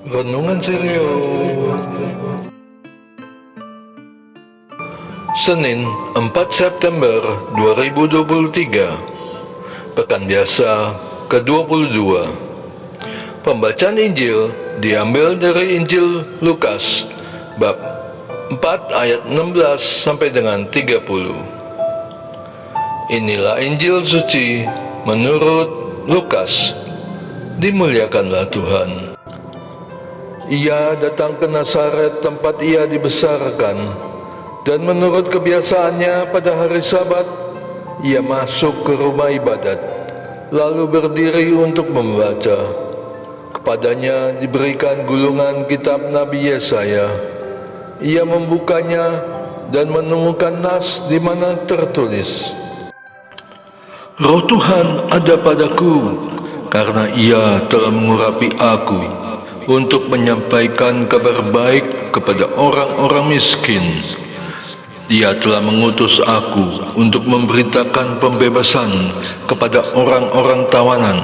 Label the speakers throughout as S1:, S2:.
S1: Renungan Serius Senin 4 September 2023, Pekan Biasa ke-22. Pembacaan Injil diambil dari Injil Lukas bab 4 ayat 16 sampai dengan 30. Inilah Injil suci menurut Lukas. Dimuliakanlah Tuhan. Ia datang ke Nazaret, tempat ia dibesarkan, dan menurut kebiasaannya pada hari Sabat ia masuk ke rumah ibadat, lalu berdiri untuk membaca. Kepadanya diberikan gulungan kitab Nabi Yesaya. Ia membukanya dan menemukan nas di mana tertulis, "Roh Tuhan ada padaku, karena ia telah mengurapi aku untuk menyampaikan kabar baik kepada orang-orang miskin. Dia telah mengutus aku untuk memberitakan pembebasan kepada orang-orang tawanan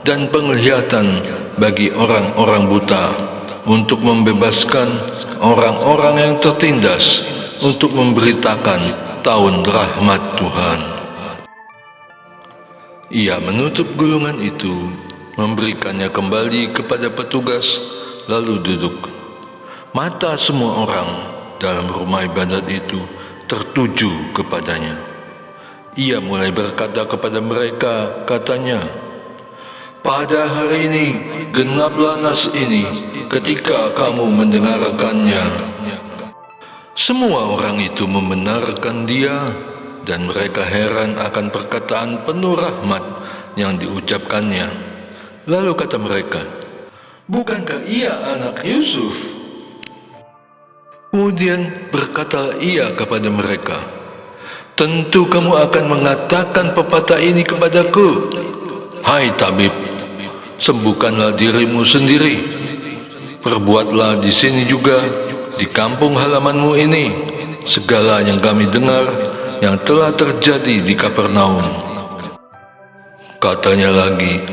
S1: dan penglihatan bagi orang-orang buta, untuk membebaskan orang-orang yang tertindas, untuk memberitakan tahun rahmat Tuhan." Ia menutup gulungan itu, memberikannya kembali kepada petugas, lalu duduk. Mata semua orang dalam rumah ibadat itu tertuju kepadanya. Ia mulai berkata kepada mereka, katanya, "Pada hari ini genaplah nas ini ketika kamu mendengarkannya." Semua orang itu membenarkan dia, dan mereka heran akan perkataan penuh rahmat yang diucapkannya. Lalu kata mereka, "Bukankah ia anak Yusuf?" Kemudian berkata ia kepada mereka, "Tentu kamu akan mengatakan pepatah ini kepadaku, 'Hai tabib, sembuhkanlah dirimu sendiri. Perbuatlah di sini juga, di kampung halamanmu ini, segala yang kami dengar yang telah terjadi di Kapernaum.'" Katanya lagi,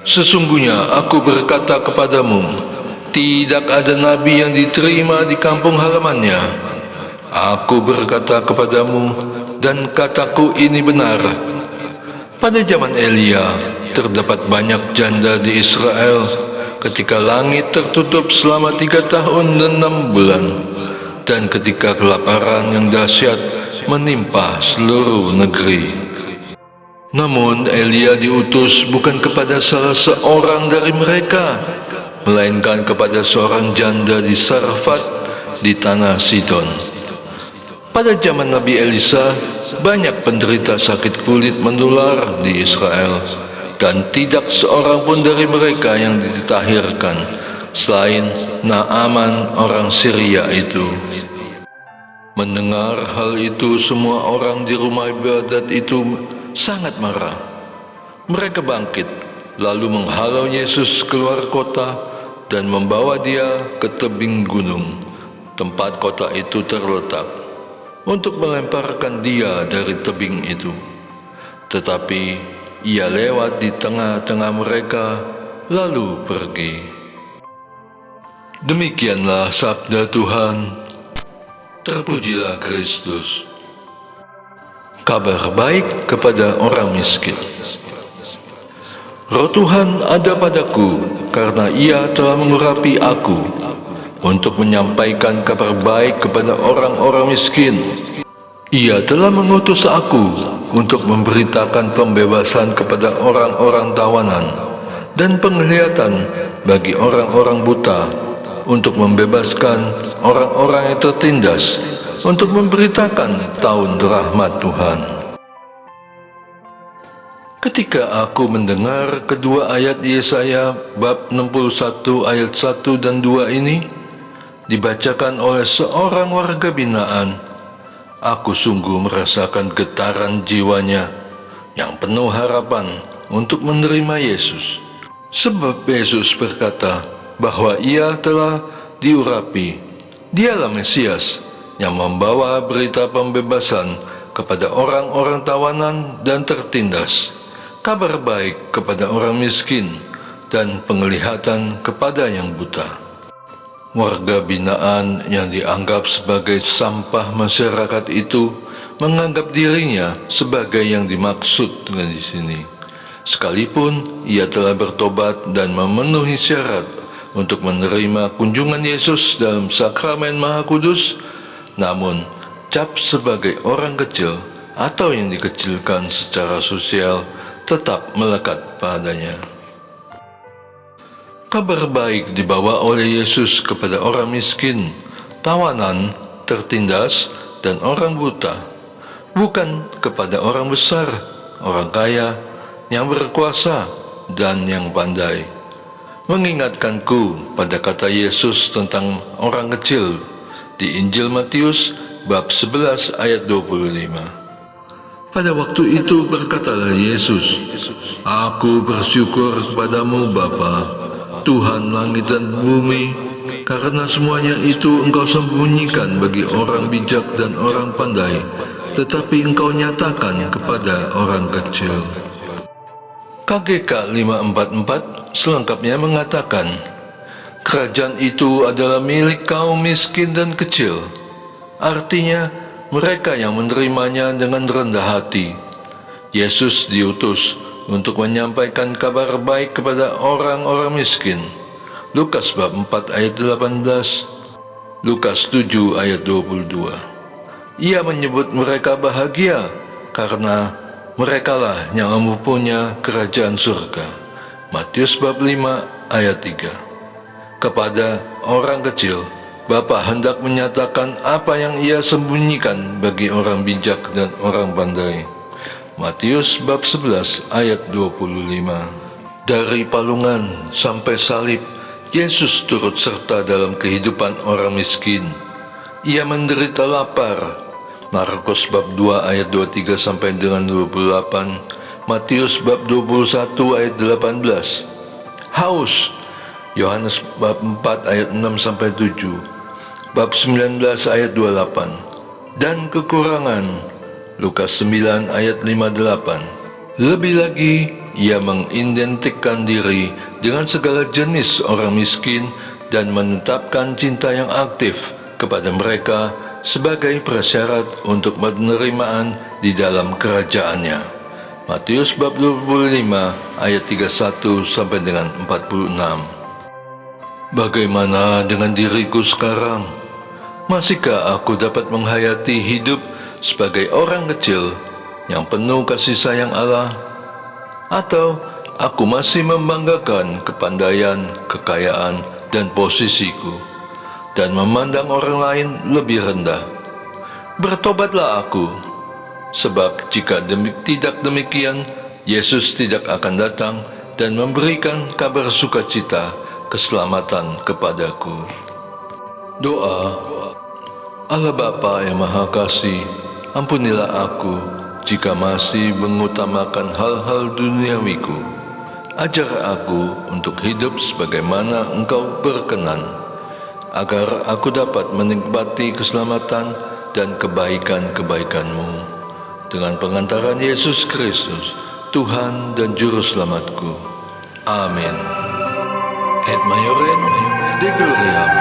S1: "Sesungguhnya aku berkata kepadamu, tidak ada nabi yang diterima di kampung halamannya. Aku berkata kepadamu, dan kataku ini benar. Pada zaman Elia, terdapat banyak janda di Israel, ketika langit tertutup selama 3 tahun dan 6 bulan, dan ketika kelaparan yang dahsyat menimpa seluruh negeri. Namun Elia diutus bukan kepada salah seorang dari mereka, melainkan kepada seorang janda di Sarfat di tanah Sidon. Pada zaman Nabi Elisa, banyak penderita sakit kulit menular di Israel, dan tidak seorang pun dari mereka yang ditahirkan, selain Naaman orang Syria itu." Mendengar hal itu, semua orang di rumah ibadat itu sangat marah. Mereka bangkit, lalu menghalau Yesus keluar kota dan membawa dia ke tebing gunung, tempat kota itu terletak, untuk melemparkan dia dari tebing itu. Tetapi ia lewat di tengah-tengah mereka, lalu pergi. Demikianlah sabda Tuhan. Terpujilah Kristus. Kabar baik kepada orang miskin. Roh Tuhan ada padaku, karena ia telah mengurapi aku untuk menyampaikan kabar baik kepada orang-orang miskin. Ia telah mengutus aku untuk memberitakan pembebasan kepada orang-orang tawanan dan penglihatan bagi orang-orang buta, untuk membebaskan orang-orang yang tertindas, untuk memberitakan tahun rahmat Tuhan. Ketika aku mendengar kedua ayat Yesaya bab 61 ayat 1 dan 2 ini dibacakan oleh seorang warga binaan, aku sungguh merasakan getaran jiwanya yang penuh harapan untuk menerima Yesus. Sebab Yesus berkata bahwa ia telah diurapi. Dialah Mesias yang membawa berita pembebasan kepada orang-orang tawanan dan tertindas, kabar baik kepada orang miskin, dan penglihatan kepada yang buta. Warga binaan yang dianggap sebagai sampah masyarakat itu menganggap dirinya sebagai yang dimaksud dengan di sini. Sekalipun ia telah bertobat dan memenuhi syarat untuk menerima kunjungan Yesus dalam sakramen Maha Kudus, namun cap sebagai orang kecil atau yang dikecilkan secara sosial tetap melekat padanya. Kabar baik dibawa oleh Yesus kepada orang miskin, tawanan, tertindas, dan orang buta, bukan kepada orang besar, orang kaya, yang berkuasa, dan yang pandai. Mengingatkanku pada kata Yesus tentang orang kecil di Injil Matius bab 11 ayat 25. Pada waktu itu berkatalah Yesus, "Aku bersyukur kepadamu Bapa, Tuhan langit dan bumi, karena semuanya itu Engkau sembunyikan bagi orang bijak dan orang pandai, tetapi Engkau nyatakan kepada orang kecil." KGK 544 selengkapnya mengatakan, kerajaan itu adalah milik kaum miskin dan kecil. Artinya, mereka yang menerimanya dengan rendah hati. Yesus diutus untuk menyampaikan kabar baik kepada orang-orang miskin. Lukas bab 4 ayat 18, Lukas 7 ayat 22. Ia menyebut mereka bahagia karena merekalah yang mempunyai kerajaan surga. Matius bab 5 ayat 3. Kepada orang kecil, Bapa hendak menyatakan apa yang ia sembunyikan bagi orang bijak dan orang pandai. Matius bab 11 ayat 25. Dari palungan sampai salib, Yesus turut serta dalam kehidupan orang miskin. Ia menderita lapar. Markus bab 2 ayat 23 sampai dengan 28. Matius bab 21 ayat 18. Haus. Yohanes bab 4 ayat 6 sampai 7. Bab 19 ayat 28. Dan kekurangan. Lukas 9 ayat 58. Lebih lagi, ia mengidentikan diri dengan segala jenis orang miskin dan menetapkan cinta yang aktif kepada mereka sebagai prasyarat untuk penerimaan di dalam kerajaannya. Matius bab 25 ayat 31 sampai dengan 46. Bagaimana dengan diriku sekarang? Masihkah aku dapat menghayati hidup sebagai orang kecil yang penuh kasih sayang Allah? Atau aku masih membanggakan kepandaian, kekayaan, dan posisiku, dan memandang orang lain lebih rendah? Bertobatlah aku, sebab jika tidak demikian, Yesus tidak akan datang dan memberikan kabar sukacita keselamatan kepadaku. Doa. Allah Bapa yang Maha Kasih, ampunilah aku jika masih mengutamakan hal-hal duniawiku. Ajar aku untuk hidup sebagaimana Engkau berkenan, agar aku dapat menikmati keselamatan dan kebaikan-kebaikan-Mu. Dengan pengantaran Yesus Kristus, Tuhan dan Juru Selamatku. Amin. Et Mayorem Dei Gloriam.